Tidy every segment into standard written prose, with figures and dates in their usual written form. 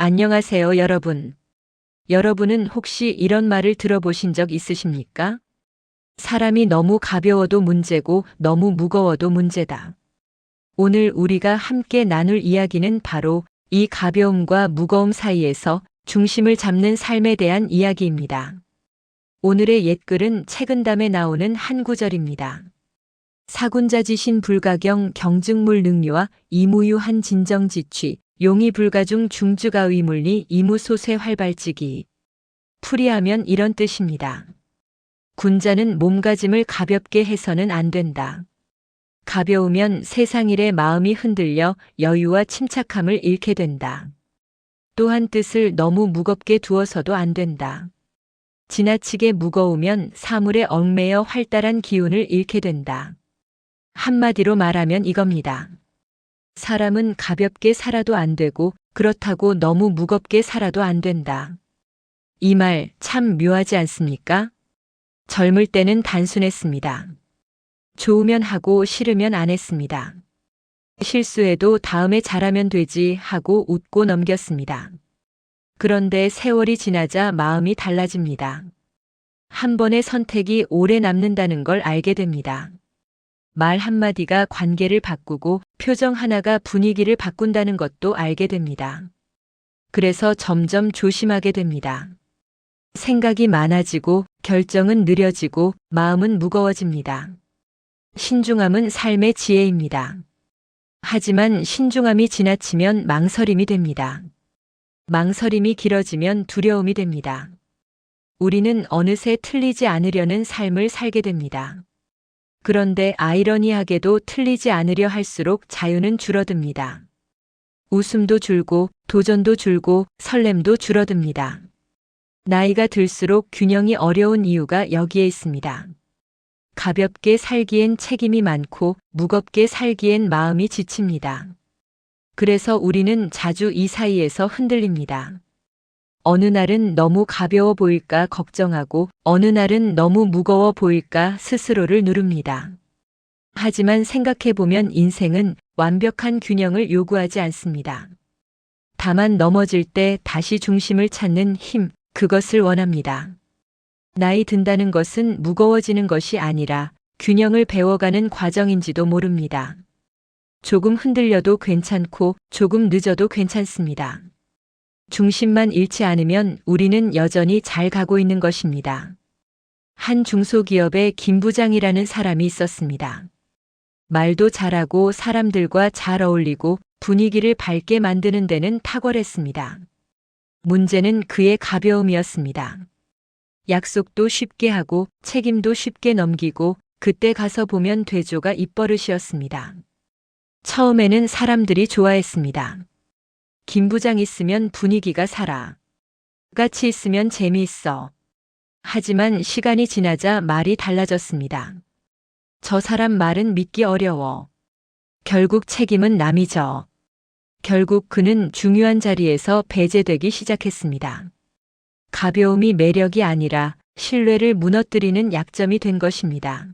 안녕하세요, 여러분. 여러분은 혹시 이런 말을 들어보신 적 있으십니까? 사람이 너무 가벼워도 문제고 너무 무거워도 문제다. 오늘 우리가 함께 나눌 이야기는 바로 이 가벼움과 무거움 사이에서 중심을 잡는 삶에 대한 이야기입니다. 오늘의 옛글은 책은담에 나오는 한 구절입니다. 사군자지신 불가경 경증물 능류와 이무유한 진정지취 용이 불가중 중주가의물리 이무소쇠 활발지기. 풀이하면 이런 뜻입니다. 군자는 몸가짐을 가볍게 해서는 안 된다. 가벼우면 세상 일에 마음이 흔들려 여유와 침착함을 잃게 된다. 또한 뜻을 너무 무겁게 두어서도 안 된다. 지나치게 무거우면 사물에 얽매여 활달한 기운을 잃게 된다. 한마디로 말하면 이겁니다. 사람은 가볍게 살아도 안 되고 그렇다고 너무 무겁게 살아도 안 된다. 이 말 참 묘하지 않습니까? 젊을 때는 단순했습니다. 좋으면 하고 싫으면 안 했습니다. 실수해도 다음에 잘하면 되지 하고 웃고 넘겼습니다. 그런데 세월이 지나자 마음이 달라집니다. 한 번의 선택이 오래 남는다는 걸 알게 됩니다. 말 한마디가 관계를 바꾸고 표정 하나가 분위기를 바꾼다는 것도 알게 됩니다. 그래서 점점 조심하게 됩니다. 생각이 많아지고 결정은 느려지고 마음은 무거워집니다. 신중함은 삶의 지혜입니다. 하지만 신중함이 지나치면 망설임이 됩니다. 망설임이 길어지면 두려움이 됩니다. 우리는 어느새 틀리지 않으려는 삶을 살게 됩니다. 그런데 아이러니하게도 틀리지 않으려 할수록 자유는 줄어듭니다. 웃음도 줄고 도전도 줄고 설렘도 줄어듭니다. 나이가 들수록 균형이 어려운 이유가 여기에 있습니다. 가볍게 살기엔 책임이 많고 무겁게 살기엔 마음이 지칩니다. 그래서 우리는 자주 이 사이에서 흔들립니다. 어느 날은 너무 가벼워 보일까 걱정하고 어느 날은 너무 무거워 보일까 스스로를 누릅니다. 하지만 생각해보면 인생은 완벽한 균형을 요구하지 않습니다. 다만 넘어질 때 다시 중심을 찾는 힘, 그것을 원합니다. 나이 든다는 것은 무거워지는 것이 아니라 균형을 배워가는 과정인지도 모릅니다. 조금 흔들려도 괜찮고 조금 늦어도 괜찮습니다. 중심만 잃지 않으면 우리는 여전히 잘 가고 있는 것입니다. 한 중소기업에 김 부장이라는 사람이 있었습니다. 말도 잘하고 사람들과 잘 어울리고 분위기를 밝게 만드는 데는 탁월했습니다. 문제는 그의 가벼움이었습니다. 약속도 쉽게 하고 책임도 쉽게 넘기고 그때 가서 보면 되조가 입버릇이었습니다. 처음에는 사람들이 좋아했습니다. 김 부장 있으면 분위기가 살아. 같이 있으면 재미있어. 하지만 시간이 지나자 말이 달라졌습니다. 저 사람 말은 믿기 어려워. 결국 책임은 남이 져. 결국 그는 중요한 자리에서 배제되기 시작했습니다. 가벼움이 매력이 아니라 신뢰를 무너뜨리는 약점이 된 것입니다.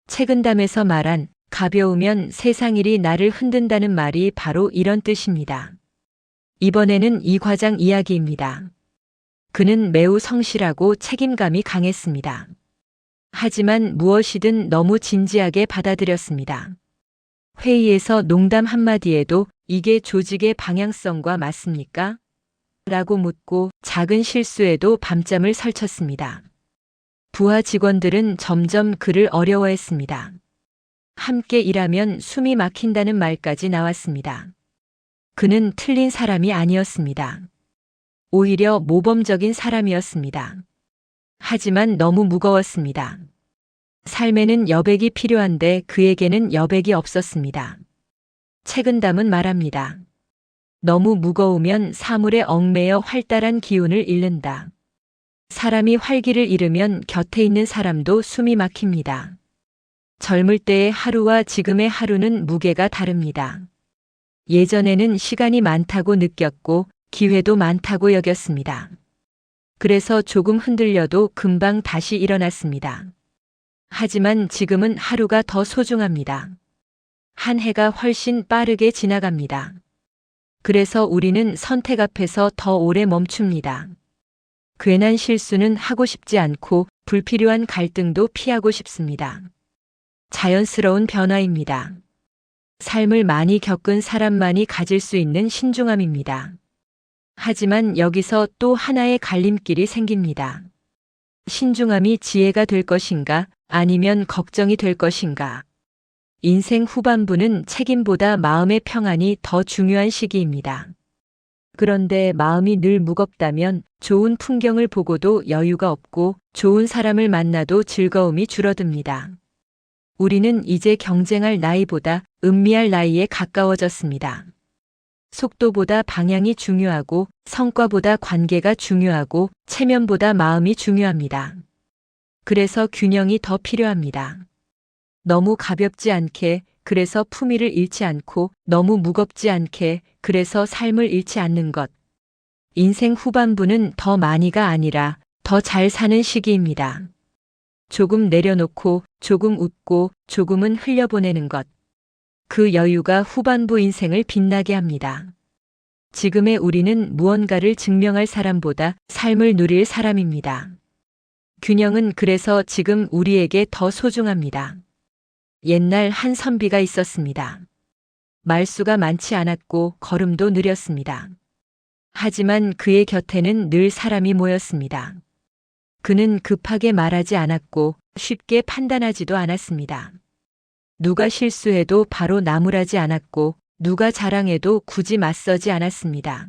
책은담에서 말한 가벼우면 세상 일이 나를 흔든다는 말이 바로 이런 뜻입니다. 이번에는 이 과장 이야기입니다. 그는 매우 성실하고 책임감이 강했습니다. 하지만 무엇이든 너무 진지하게 받아들였습니다. 회의에서 농담 한마디에도 이게 조직의 방향성과 맞습니까? 라고 묻고 작은 실수에도 밤잠을 설쳤습니다. 부하 직원들은 점점 그를 어려워했습니다. 함께 일하면 숨이 막힌다는 말까지 나왔습니다. 그는 틀린 사람이 아니었습니다. 오히려 모범적인 사람이었습니다. 하지만 너무 무거웠습니다. 삶에는 여백이 필요한데 그에게는 여백이 없었습니다. 책은담은 말합니다. 너무 무거우면 사물에 얽매여 활달한 기운을 잃는다. 사람이 활기를 잃으면 곁에 있는 사람도 숨이 막힙니다. 젊을 때의 하루와 지금의 하루는 무게가 다릅니다. 예전에는 시간이 많다고 느꼈고 기회도 많다고 여겼습니다. 그래서 조금 흔들려도 금방 다시 일어났습니다. 하지만 지금은 하루가 더 소중합니다. 한 해가 훨씬 빠르게 지나갑니다. 그래서 우리는 선택 앞에서 더 오래 멈춥니다. 괜한 실수는 하고 싶지 않고 불필요한 갈등도 피하고 싶습니다. 자연스러운 변화입니다. 삶을 많이 겪은 사람만이 가질 수 있는 신중함입니다. 하지만 여기서 또 하나의 갈림길이 생깁니다. 신중함이 지혜가 될 것인가, 아니면 걱정이 될 것인가. 인생 후반부는 책임보다 마음의 평안이 더 중요한 시기입니다. 그런데 마음이 늘 무겁다면 좋은 풍경을 보고도 여유가 없고 좋은 사람을 만나도 즐거움이 줄어듭니다. 우리는 이제 경쟁할 나이보다 음미할 나이에 가까워졌습니다. 속도보다 방향이 중요하고 성과보다 관계가 중요하고 체면보다 마음이 중요합니다. 그래서 균형이 더 필요합니다. 너무 가볍지 않게, 그래서 품위를 잃지 않고 너무 무겁지 않게, 그래서 삶을 잃지 않는 것. 인생 후반부는 더 많이가 아니라 더 잘 사는 시기입니다. 조금 내려놓고, 조금 웃고, 조금은 흘려보내는 것. 그 여유가 후반부 인생을 빛나게 합니다. 지금의 우리는 무언가를 증명할 사람보다 삶을 누릴 사람입니다. 균형은 그래서 지금 우리에게 더 소중합니다. 옛날 한 선비가 있었습니다. 말수가 많지 않았고 걸음도 느렸습니다. 하지만 그의 곁에는 늘 사람이 모였습니다. 그는 급하게 말하지 않았고 쉽게 판단하지도 않았습니다. 누가 실수해도 바로 나무라지 않았고 누가 자랑해도 굳이 맞서지 않았습니다.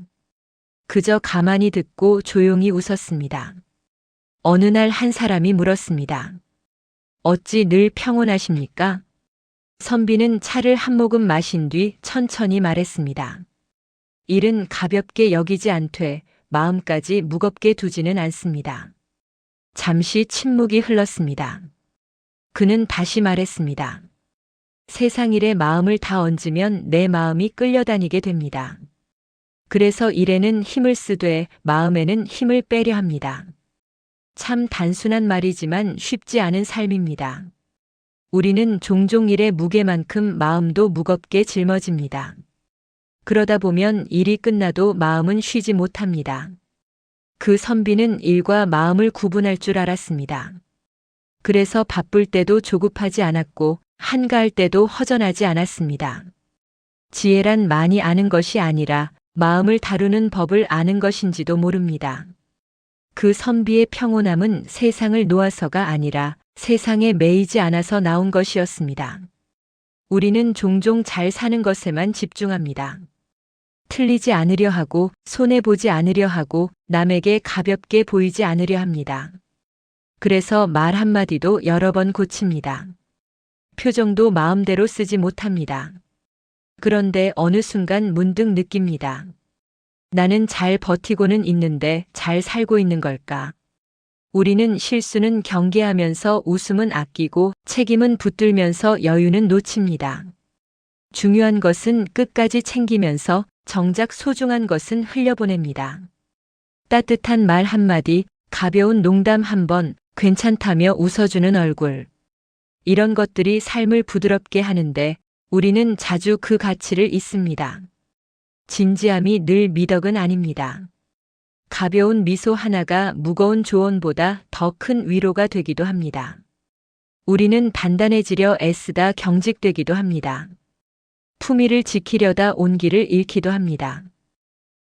그저 가만히 듣고 조용히 웃었습니다. 어느 날 한 사람이 물었습니다. 어찌 늘 평온하십니까? 선비는 차를 한 모금 마신 뒤 천천히 말했습니다. 일은 가볍게 여기지 않되 마음까지 무겁게 두지는 않습니다. 잠시 침묵이 흘렀습니다. 그는 다시 말했습니다. 세상 일에 마음을 다 얹으면 내 마음이 끌려다니게 됩니다. 그래서 일에는 힘을 쓰되 마음에는 힘을 빼려 합니다. 참 단순한 말이지만 쉽지 않은 삶입니다. 우리는 종종 일의 무게만큼 마음도 무겁게 짊어집니다. 그러다 보면 일이 끝나도 마음은 쉬지 못합니다. 그 선비는 일과 마음을 구분할 줄 알았습니다. 그래서 바쁠 때도 조급하지 않았고 한가할 때도 허전하지 않았습니다. 지혜란 많이 아는 것이 아니라 마음을 다루는 법을 아는 것인지도 모릅니다. 그 선비의 평온함은 세상을 놓아서가 아니라 세상에 매이지 않아서 나온 것이었습니다. 우리는 종종 잘 사는 것에만 집중합니다. 틀리지 않으려 하고 손해보지 않으려 하고 남에게 가볍게 보이지 않으려 합니다. 그래서 말 한마디도 여러 번 고칩니다. 표정도 마음대로 쓰지 못합니다. 그런데 어느 순간 문득 느낍니다. 나는 잘 버티고는 있는데 잘 살고 있는 걸까? 우리는 실수는 경계하면서 웃음은 아끼고 책임은 붙들면서 여유는 놓칩니다. 중요한 것은 끝까지 챙기면서 정작 소중한 것은 흘려보냅니다. 따뜻한 말 한마디, 가벼운 농담 한 번, 괜찮다며 웃어주는 얼굴. 이런 것들이 삶을 부드럽게 하는데 우리는 자주 그 가치를 잊습니다. 진지함이 늘 미덕은 아닙니다. 가벼운 미소 하나가 무거운 조언보다 더 큰 위로가 되기도 합니다. 우리는 단단해지려 애쓰다 경직되기도 합니다. 품위를 지키려다 온기를 잃기도 합니다.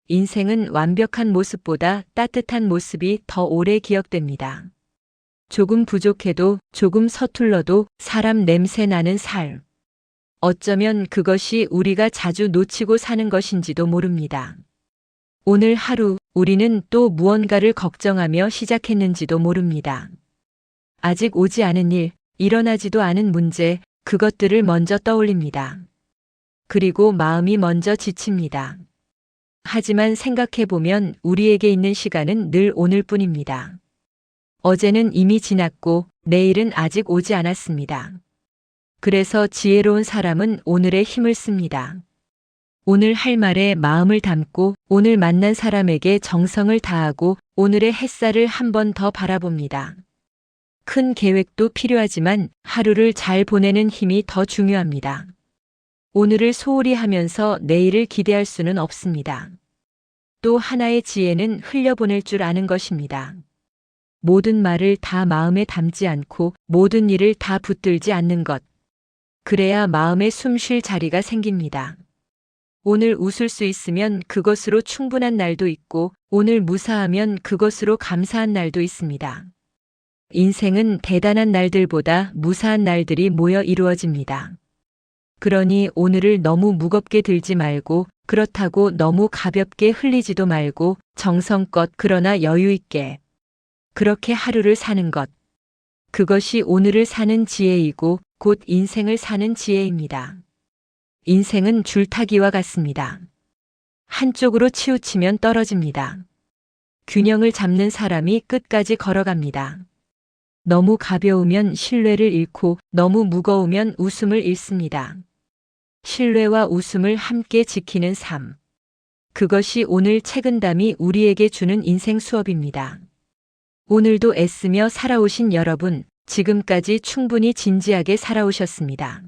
인생은 완벽한 모습보다 따뜻한 모습이 더 오래 기억됩니다. 조금 부족해도 조금 서툴러도 사람 냄새 나는 삶. 어쩌면 그것이 우리가 자주 놓치고 사는 것인지도 모릅니다. 오늘 하루 우리는 또 무언가를 걱정하며 시작했는지도 모릅니다. 아직 오지 않은 일, 일어나지도 않은 문제, 그것들을 먼저 떠올립니다. 그리고 마음이 먼저 지칩니다. 하지만 생각해보면 우리에게 있는 시간은 늘 오늘뿐입니다. 어제는 이미 지났고 내일은 아직 오지 않았습니다. 그래서 지혜로운 사람은 오늘의 힘을 씁니다. 오늘 할 말에 마음을 담고 오늘 만난 사람에게 정성을 다하고 오늘의 햇살을 한 번 더 바라봅니다. 큰 계획도 필요하지만 하루를 잘 보내는 힘이 더 중요합니다. 오늘을 소홀히 하면서 내일을 기대할 수는 없습니다. 또 하나의 지혜는 흘려보낼 줄 아는 것입니다. 모든 말을 다 마음에 담지 않고 모든 일을 다 붙들지 않는 것. 그래야 마음에 숨 쉴 자리가 생깁니다. 오늘 웃을 수 있으면 그것으로 충분한 날도 있고 오늘 무사하면 그것으로 감사한 날도 있습니다. 인생은 대단한 날들보다 무사한 날들이 모여 이루어집니다. 그러니 오늘을 너무 무겁게 들지 말고 그렇다고 너무 가볍게 흘리지도 말고 정성껏 그러나 여유 있게 그렇게 하루를 사는 것. 그것이 오늘을 사는 지혜이고 곧 인생을 사는 지혜입니다. 인생은 줄타기와 같습니다. 한쪽으로 치우치면 떨어집니다. 균형을 잡는 사람이 끝까지 걸어갑니다. 너무 가벼우면 신뢰를 잃고 너무 무거우면 웃음을 잃습니다. 신뢰와 웃음을 함께 지키는 삶. 그것이 오늘 책은담이 우리에게 주는 인생 수업입니다. 오늘도 애쓰며 살아오신 여러분, 지금까지 충분히 진지하게 살아오셨습니다.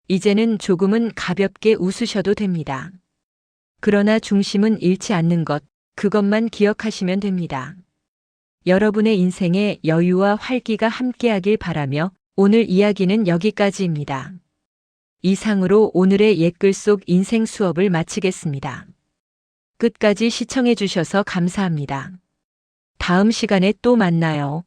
이제는 조금은 가볍게 웃으셔도 됩니다. 그러나 중심은 잃지 않는 것, 그것만 기억하시면 됩니다. 여러분의 인생에 여유와 활기가 함께하길 바라며 오늘 이야기는 여기까지입니다. 이상으로 오늘의 옛글 속 인생 수업을 마치겠습니다. 끝까지 시청해 주셔서 감사합니다. 다음 시간에 또 만나요.